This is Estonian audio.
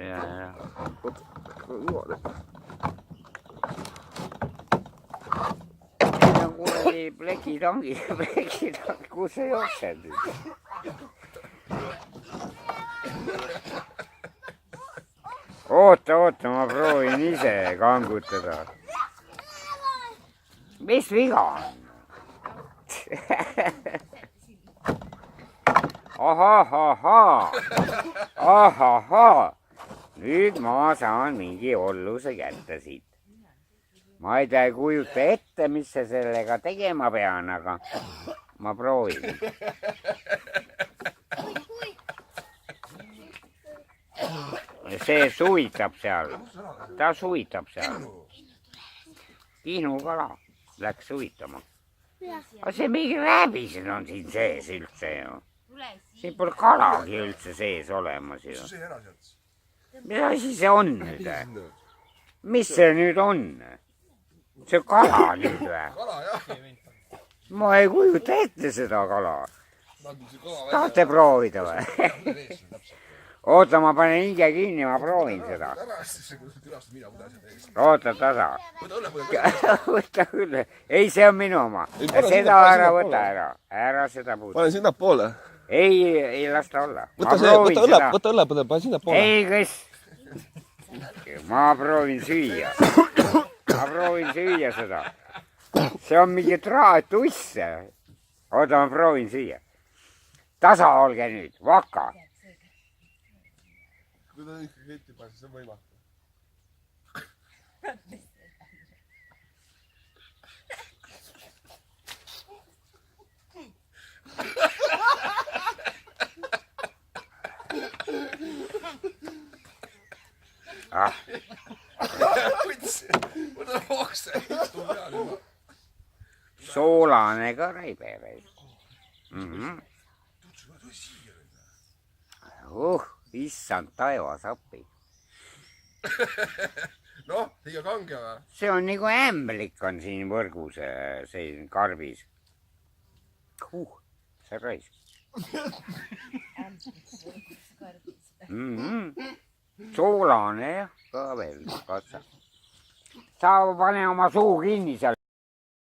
ja. Kuradi plekitangi, kus sa jooksed nüüd? Oota, ma proovin ise kangutada. Mis viga on? Ahahaa. Nüüd ma saan mingi olluse kätte siit. Ma ei kujuta ette, mis sa sellega tegema pean, aga ma proovin. See suvitab seal. Ta suvitab seal. Kihnu kala läks suvitama. Aga see mingi rääbised on siin sees üldse ju. Siin pole kalagi üldse sees olemas ju. Mis asi see on nüüd? Mis see nüüd on? See kala nüüd või? Ma ei kujuta ette seda kala. Tahate proovida või? Oota, ma panen hinge kinni, ma proovin seda. Oota tasa. Võta küll. Ei, see on minu oma. Seda ära võta ära. Ära seda puudu. Pane sinna poole. Ei lasta olla. Võta õllepõde, pane sinna poole. Ei, kes? Ma proovin süüa. Seda. See on mingi traatuss. Oota, ma proovin süüa. Tasa olge nüüd, vaka. Kui ta ikka ketti pääs, siis on võimatu. Soolane ka reibe. Issand taevas appi. Noh, liiga kange või? See on nagu ämblik on siin võrgus, see karbis. See raisk. Soolane jah, ka veel katsa. Sa pane oma suu kinni seal.